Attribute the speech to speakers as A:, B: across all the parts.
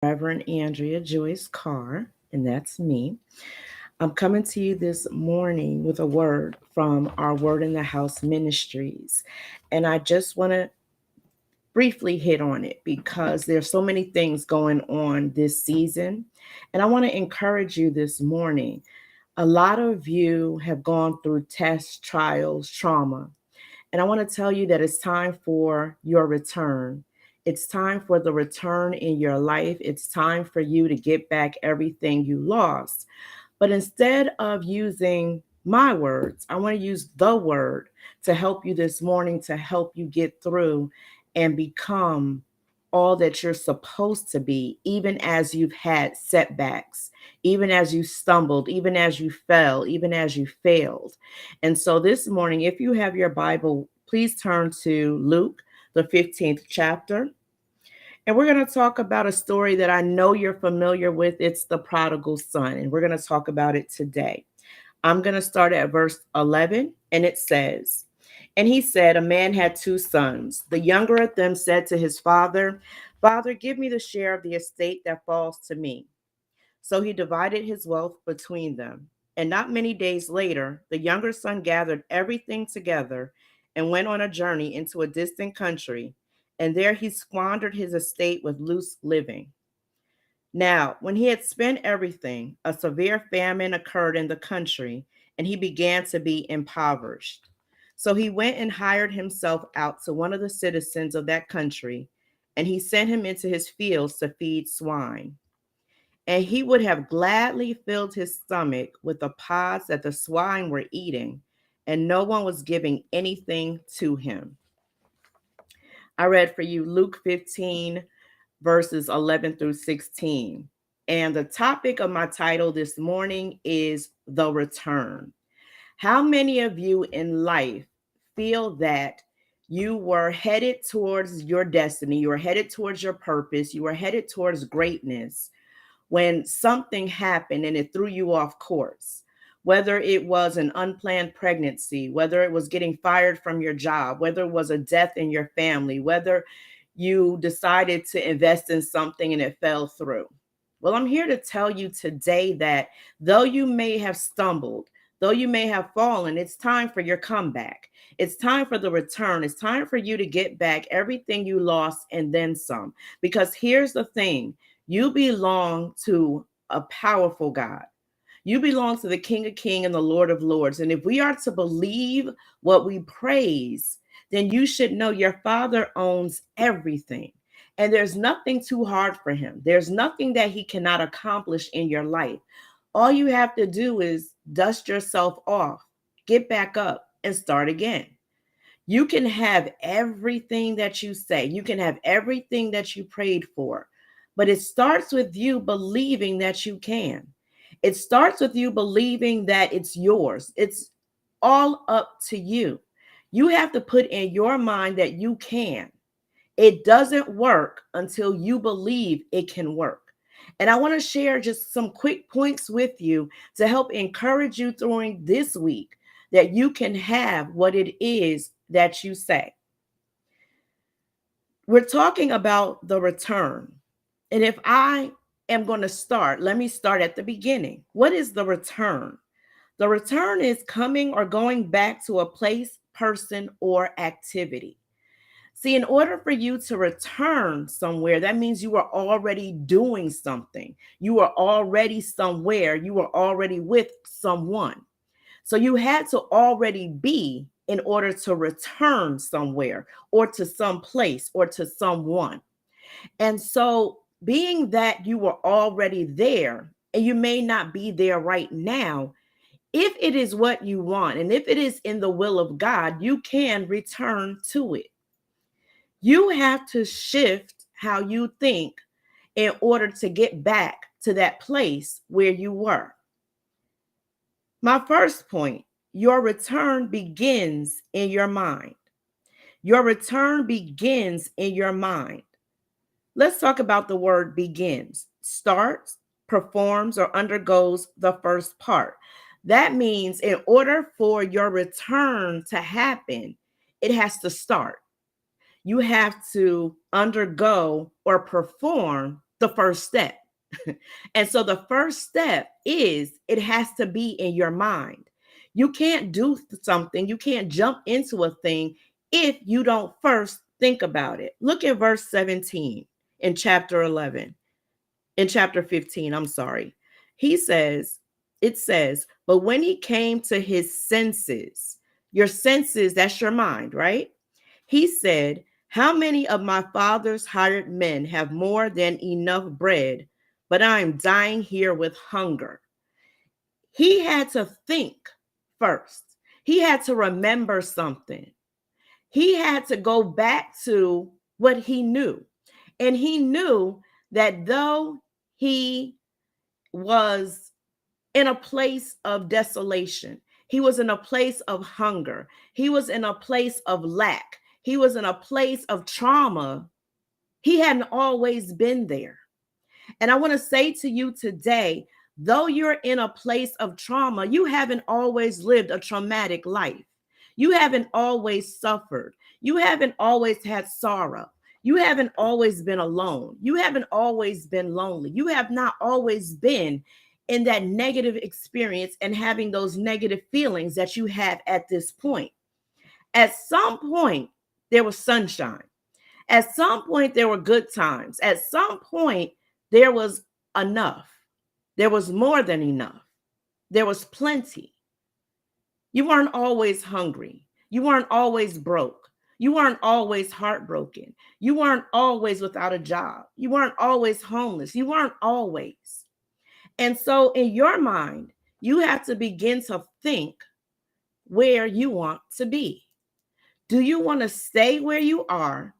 A: Reverend Andrea Joyce Carr, and that's me. I'm coming to you this morning with a word from our Word in the House Ministries. And I just want to briefly hit on it because there's so many things going on this season. And I want to encourage you this morning. A lot of you have gone through tests, trials, trauma. And I want to tell you that it's time for your return. It's time for the return in your life. It's time for you to get back everything you lost. But instead of using my words, I want to use the word to help you this morning, to help you get through and become all that you're supposed to be, even as you've had setbacks, even as you stumbled, even as you fell, even as you failed. And so this morning, if you have your Bible, please turn to Luke, the 15th chapter. And we're going to talk about a story that I know you're familiar with. It's the prodigal son. And we're going to talk about it today. I'm going to start at verse 11. And it says, "And he said, a man had two sons. The younger of them said to his father, 'Father, give me the share of the estate that falls to me.' So he divided his wealth between them. And not many days later, the younger son gathered everything together and went on a journey into a distant country. And there he squandered his estate with loose living. Now, when he had spent everything, a severe famine occurred in the country, and he began to be impoverished. So he went and hired himself out to one of the citizens of that country, and he sent him into his fields to feed swine. And he would have gladly filled his stomach with the pods that the swine were eating, and no one was giving anything to him." I read for you Luke 15, verses 11 through 16. And the topic of my title this morning is the return. How many of you in life feel that you were headed towards your destiny, you were headed towards your purpose, you were headed towards greatness, when something happened and it threw you off course? Whether it was an unplanned pregnancy, whether it was getting fired from your job, whether it was a death in your family, whether you decided to invest in something and it fell through. Well, I'm here to tell you today that though you may have stumbled, though you may have fallen, it's time for your comeback. It's time for the return. It's time for you to get back everything you lost and then some. Because here's the thing, you belong to a powerful God. You belong to the King of Kings and the Lord of Lords. And if we are to believe what we praise, then you should know your Father owns everything. And there's nothing too hard for him. There's nothing that he cannot accomplish in your life. All you have to do is dust yourself off, get back up, and start again. You can have everything that you say, you can have everything that you prayed for, but it starts with you believing that you can. It starts with you believing that it's yours. It's all up to you. You have to put in your mind that you can. It doesn't work until you believe it can work. And I want to share just some quick points with you to help encourage you during this week that you can have what it is that you say. We're talking about the return. And if I am going to start, let me start at the beginning. What is the return? The return is coming or going back to a place, person, or activity. See, in order for you to return somewhere, that means you are already doing something. You are already somewhere. You are already with someone. So you had to already be in order to return somewhere or to some place or to someone. And so, being that you were already there and you may not be there right now, if it is what you want and if it is in the will of God, you can return to it. You have to shift how you think in order to get back to that place where you were. My first point, your return begins in your mind. Your return begins in your mind. Let's talk about the word begins. Starts, performs, or undergoes the first part. That means in order for your return to happen, it has to start. You have to undergo or perform the first step. And so the first step is it has to be in your mind. You can't do something, you can't jump into a thing if you don't first think about it. Look at verse 17 in chapter 11, in chapter 15, I'm sorry. He says, it says, but when he came to his senses, your senses, that's your mind, right? He said, how many of my father's hired men have more than enough bread, but I am dying here with hunger? He had to think first. He had to remember something. He had to go back to what he knew. And he knew that though he was in a place of desolation, he was in a place of hunger, he was in a place of lack, he was in a place of trauma, he hadn't always been there. And I want to say to you today, though you're in a place of trauma, you haven't always lived a traumatic life. You haven't always suffered. You haven't always had sorrow. You haven't always been alone. You haven't always been lonely. You have not always been in that negative experience and having those negative feelings that you have at this point. At some point, there was sunshine. At some point, there were good times. At some point, there was enough. There was more than enough. There was plenty. You weren't always hungry. You weren't always broke. You weren't always heartbroken. You weren't always without a job. You weren't always homeless. You weren't always. And so, in your mind, you have to begin to think where you want to be. Do you want to stay where you are,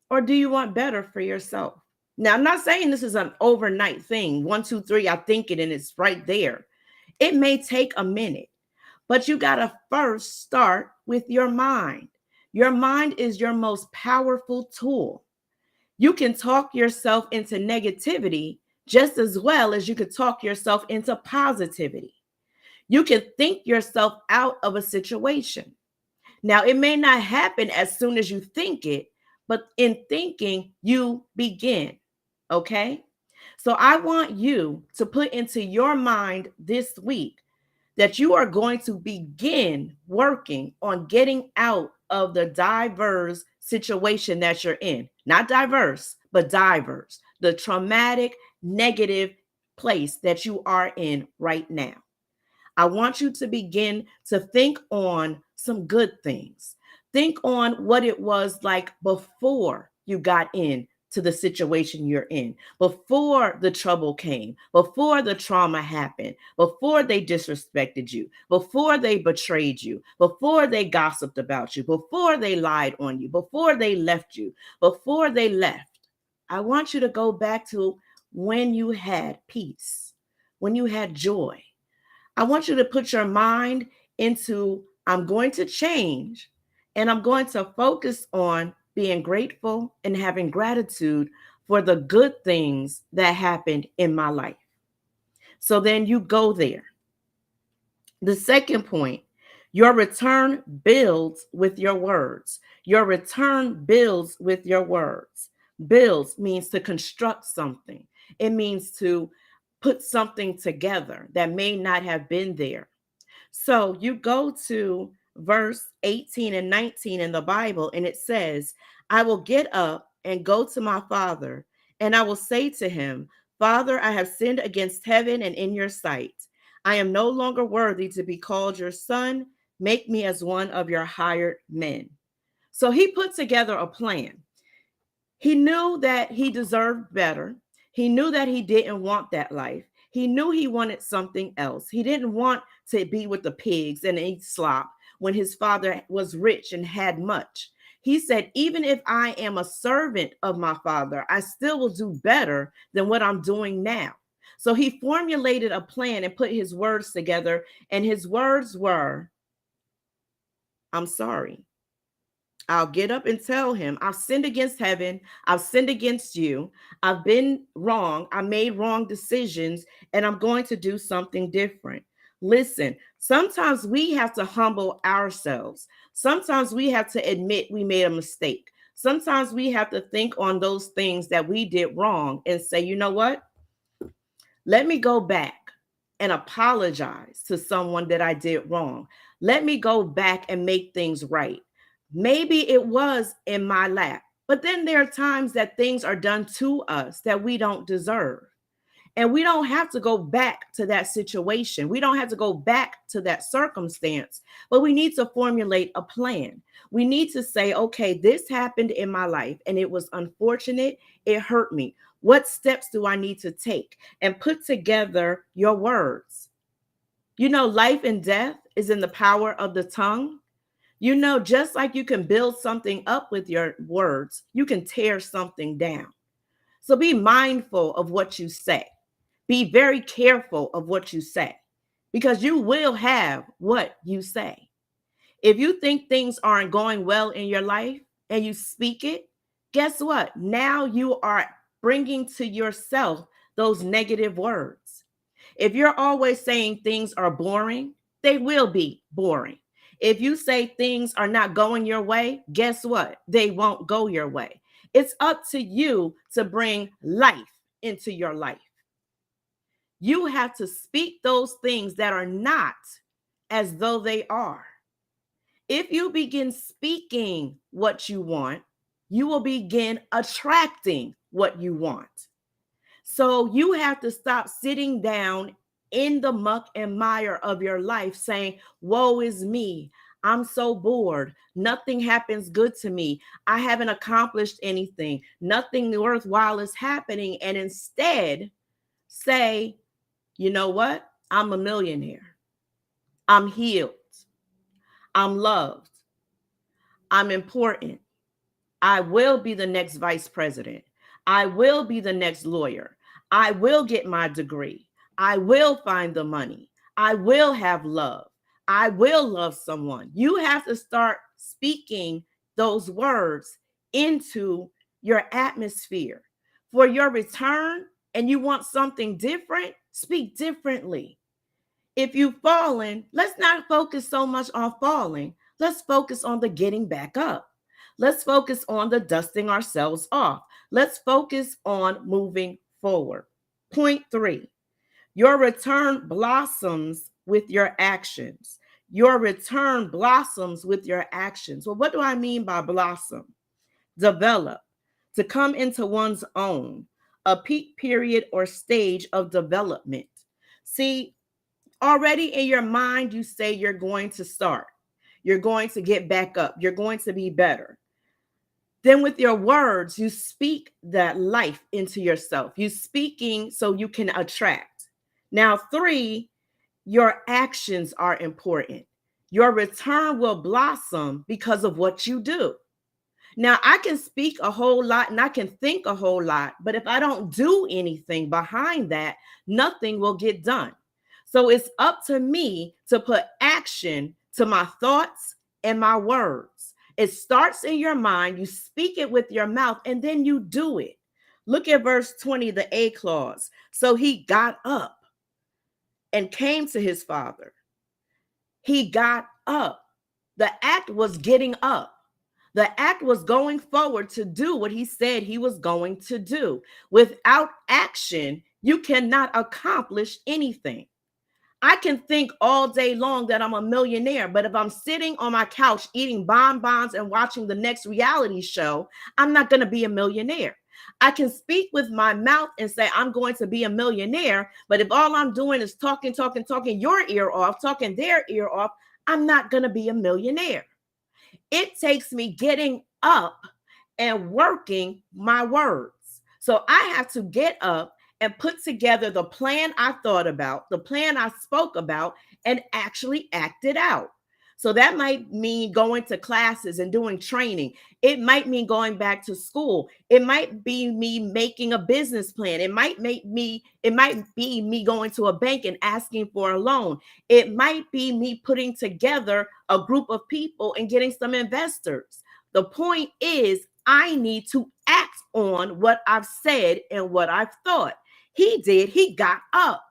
A: or do you want better for yourself? Now, I'm not saying this is an overnight thing. 1, 2, 3, I think it, and it's right there. It may take a minute, but you got to first start with your mind. Your mind is your most powerful tool. You can talk yourself into negativity just as well as you could talk yourself into positivity. You can think yourself out of a situation. Now, it may not happen as soon as you think it, but in thinking, you begin. Okay? So I want you to put into your mind this week that you are going to begin working on getting out of the diverse situation that you're in. Not diverse, but diverse. The traumatic, negative place that you are in right now. I want you to begin to think on some good things. Think on what it was like before you got in to the situation you're in, before the trouble came, before the trauma happened, before they disrespected you, before they betrayed you, before they gossiped about you, before they lied on you, before they left you, before they left. I want you to go back to when you had peace, when you had joy. I want you to put your mind into, I'm going to change and I'm going to focus on being grateful and having gratitude for the good things that happened in my life. So then you go there. The second point, your return builds with your words. Your return builds with your words. Builds means to construct something. It means to put something together that may not have been there. So you go to verse 18 and 19 in the Bible, and it says, I will get up and go to my father, and I will say to him, Father, I have sinned against heaven and in your sight. I am no longer worthy to be called your son. Make me as one of your hired men. So he put together a plan. He knew that he deserved better. He knew that he didn't want that life. He knew he wanted something else. He didn't want to be with the pigs and eat slop when his father was rich and had much. He said, even if I am a servant of my father, I still will do better than what I'm doing now. So he formulated a plan and put his words together. And his words were, I'm sorry. I'll get up and tell him, I've sinned against heaven. I've sinned against you. I've been wrong. I made wrong decisions, and I'm going to do something different. Listen, sometimes we have to humble ourselves. Sometimes we have to admit we made a mistake. Sometimes we have to think on those things that we did wrong and say, you know what? Let me go back and apologize to someone that I did wrong. Let me go back and make things right. Maybe it was in my lap, but then there are times that things are done to us that we don't deserve. And we don't have to go back to that situation. We don't have to go back to that circumstance, but we need to formulate a plan. We need to say, okay, this happened in my life and it was unfortunate. It hurt me. What steps do I need to take? And put together your words. You know, life and death is in the power of the tongue. You know, just like you can build something up with your words, you can tear something down. So be mindful of what you say. Be very careful of what you say because you will have what you say. If you think things aren't going well in your life and you speak it, guess what? Now you are bringing to yourself those negative words. If you're always saying things are boring, they will be boring. If you say things are not going your way, guess what? They won't go your way. It's up to you to bring life into your life. You have to speak those things that are not as though they are. If you begin speaking what you want, you will begin attracting what you want. So you have to stop sitting down in the muck and mire of your life saying, woe is me. I'm so bored. Nothing happens good to me. I haven't accomplished anything. Nothing worthwhile is happening. And instead, say, you know what? I'm a millionaire. I'm healed. I'm loved. I'm important. I will be the next vice president. I will be the next lawyer. I will get my degree. I will find the money. I will have love. I will love someone. You have to start speaking those words into your atmosphere. For your return, and you want something different, speak differently. If you've fallen, let's not focus so much on falling. Let's focus on the getting back up. Let's focus on the dusting ourselves off. Let's focus on moving forward. Point 3, your return blossoms with your actions. Your return blossoms with your actions. Well, what do I mean by blossom? Develop, to come into one's own, a peak period or stage of development. See, already in your mind, you say you're going to start. You're going to get back up. You're going to be better. Then with your words, you speak that life into yourself. You speaking so you can attract. Now, 3, your actions are important. Your return will blossom because of what you do. Now, I can speak a whole lot and I can think a whole lot, but if I don't do anything behind that, nothing will get done. So it's up to me to put action to my thoughts and my words. It starts in your mind, you speak it with your mouth, and then you do it. Look at verse 20, the A clause. So he got up and came to his father. He got up. The act was getting up. The act was going forward to do what he said he was going to do. Without action, you cannot accomplish anything. I can think all day long that I'm a millionaire, but if I'm sitting on my couch eating bonbons and watching the next reality show, I'm not going to be a millionaire. I can speak with my mouth and say I'm going to be a millionaire, but if all I'm doing is talking your ear off, talking their ear off, I'm not going to be a millionaire. It takes me getting up and working my words. So I have to get up and put together the plan I thought about, the plan I spoke about, and actually act it out. So that might mean going to classes and doing training. It might mean going back to school. It might be me making a business plan. It might be me going to a bank and asking for a loan. It might be me putting together a group of people and getting some investors. The point is, I need to act on what I've said and what I've thought. He did. He got up.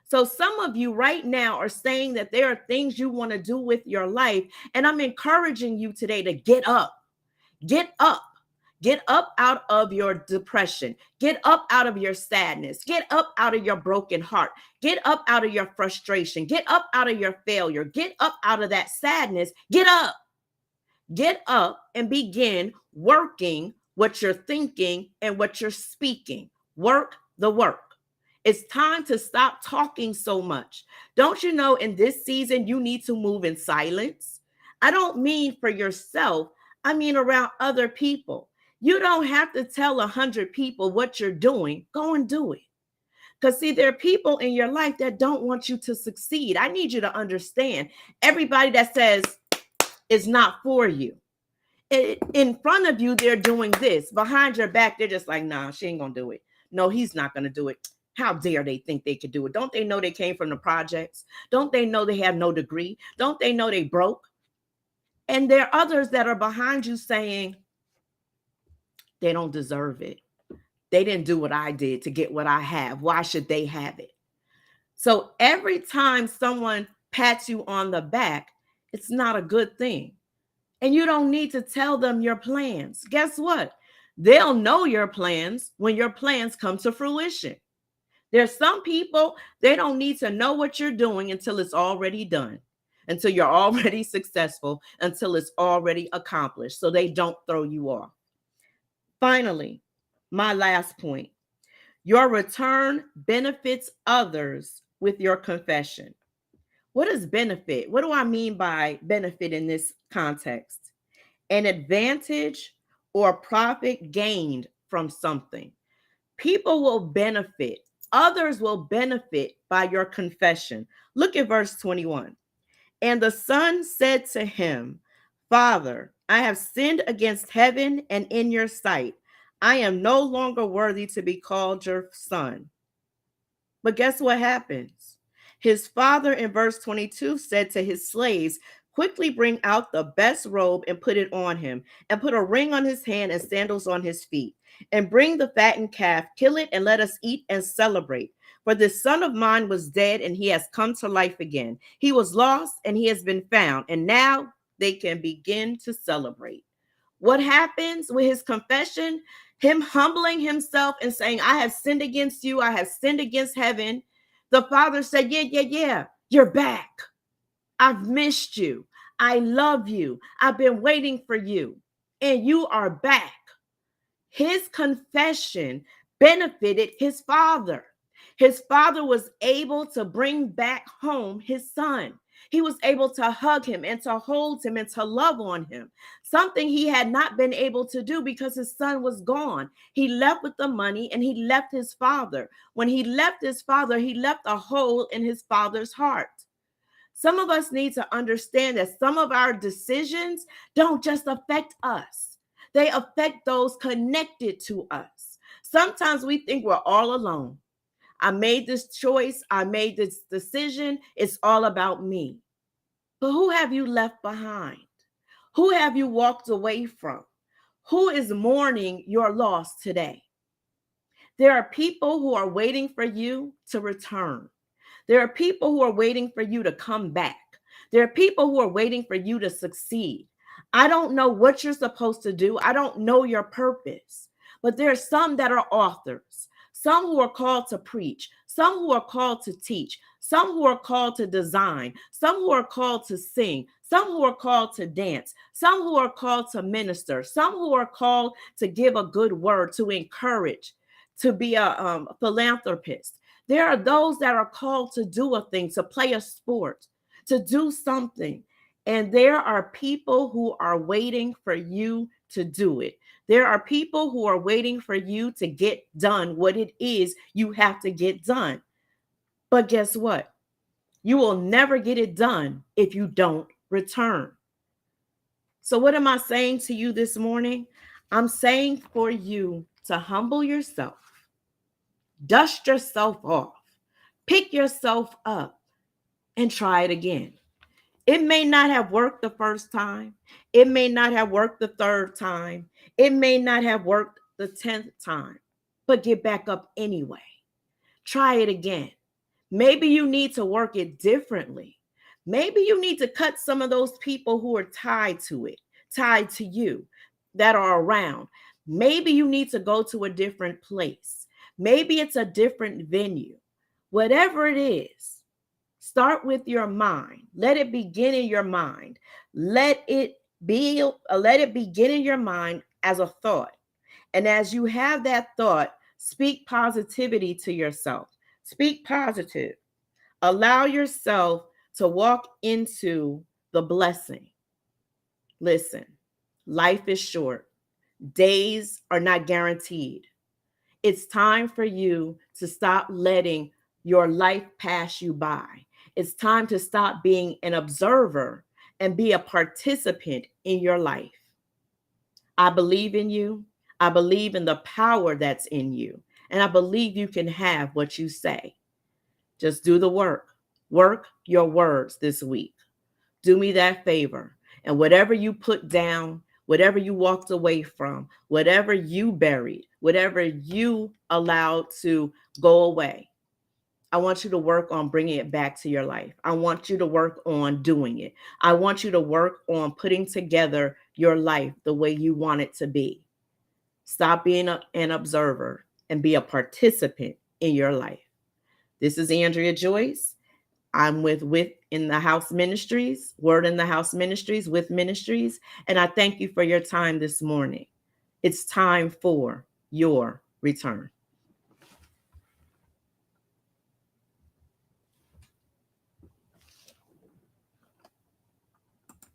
A: So some of you right now are saying that there are things you want to do with your life. And I'm encouraging you today to get up. Get up. Get up out of your depression. Get up out of your sadness. Get up out of your broken heart. Get up out of your frustration. Get up out of your failure. Get up out of that sadness. Get up. Get up and begin working what you're thinking and what you're speaking. Work the work. It's time to stop talking so much. Don't you know in this season you need to move in silence? I don't mean for yourself, I mean around other people. You don't have to tell 100 people what you're doing. Go and do it. Because, see, there are people in your life that don't want you to succeed. I need you to understand everybody that says it's not for you. In front of you, they're doing this. Behind your back, they're just like, nah, she ain't going to do it. No, he's not going to do it. How dare they think they could do it? Don't they know they came from the projects? Don't they know they have no degree? Don't they know they broke? And there are others that are behind you saying they don't deserve it. They didn't do what I did to get what I have. Why should they have it? So every time someone pats you on the back, it's not a good thing. And you don't need to tell them your plans. Guess what? They'll know your plans when your plans come to fruition. There's some people, they don't need to know what you're doing until it's already done, until you're already successful, until it's already accomplished, so they don't throw you off. Finally, my last point, your return benefits others with your confession. What is benefit? What do I mean by benefit in this context? An advantage or profit gained from something. People will benefit. Others will benefit by your confession. Look at verse 21. And the son said to him, Father, I have sinned against heaven and in your sight. I am no longer worthy to be called your son. But guess what happens? His father in verse 22 said to his slaves, quickly bring out the best robe and put it on him, and put a ring on his hand and sandals on his feet. And bring the fattened calf, kill it, and let us eat and celebrate. For this son of mine was dead, and he has come to life again. He was lost, and he has been found. And now they can begin to celebrate. What happens with his confession? Him humbling himself and saying, I have sinned against you. I have sinned against heaven. The father said, yeah, you're back. I've missed you. I love you. I've been waiting for you. And you are back. His confession benefited his father. His father was able to bring back home his son. He was able to hug him and to hold him and to love on him, something he had not been able to do because his son was gone. He left with the money and he left his father. When he left his father, he left a hole in his father's heart. Some of us need to understand that some of our decisions don't just affect us. They affect those connected to us. Sometimes we think we're all alone. I made this choice. I made this decision. It's all about me. But who have you left behind? Who have you walked away from? Who is mourning your loss today? There are people who are waiting for you to return. There are people who are waiting for you to come back. There are people who are waiting for you to succeed. I don't know what you're supposed to do. I don't know your purpose. But there are some that are authors, some who are called to preach, some who are called to teach, some who are called to design, some who are called to sing, some who are called to dance, some who are called to minister, some who are called to give a good word, to encourage, to be a philanthropist. There are those that are called to do a thing, to play a sport, to do something. And there are people who are waiting for you to do it. There are people who are waiting for you to get done what it is you have to get done. But guess what? You will never get it done if you don't return. So what am I saying to you this morning? I'm saying for you to humble yourself, dust yourself off, pick yourself up, and try it again. It may not have worked the first time. It may not have worked the third time. It may not have worked the 10th time, but get back up anyway. Try it again. Maybe you need to work it differently. Maybe you need to cut some of those people who are tied to it, tied to you, that are around. Maybe you need to go to a different place. Maybe it's a different venue. Whatever it is, start with your mind. Let it begin in your mind. Let it begin in your mind as a thought. And as you have that thought, speak positivity to yourself. Speak positive. Allow yourself to walk into the blessing. Listen, life is short. Days are not guaranteed. It's time for you to stop letting your life pass you by. It's time to stop being an observer and be a participant in your life. I believe in you. I believe in the power that's in you. And I believe you can have what you say. Just do the work. Work your words this week. Do me that favor. And whatever you put down, whatever you walked away from, whatever you buried, whatever you allowed to go away, I want you to work on bringing it back to your life. I want you to work on doing it. I want you to work on putting together your life the way you want it to be. Stop being an observer and be a participant in your life. This is Andrea Joyce. I'm with in the House Ministries, Word in the House Ministries, with Ministries, and I thank you for your time this morning. It's time for your return.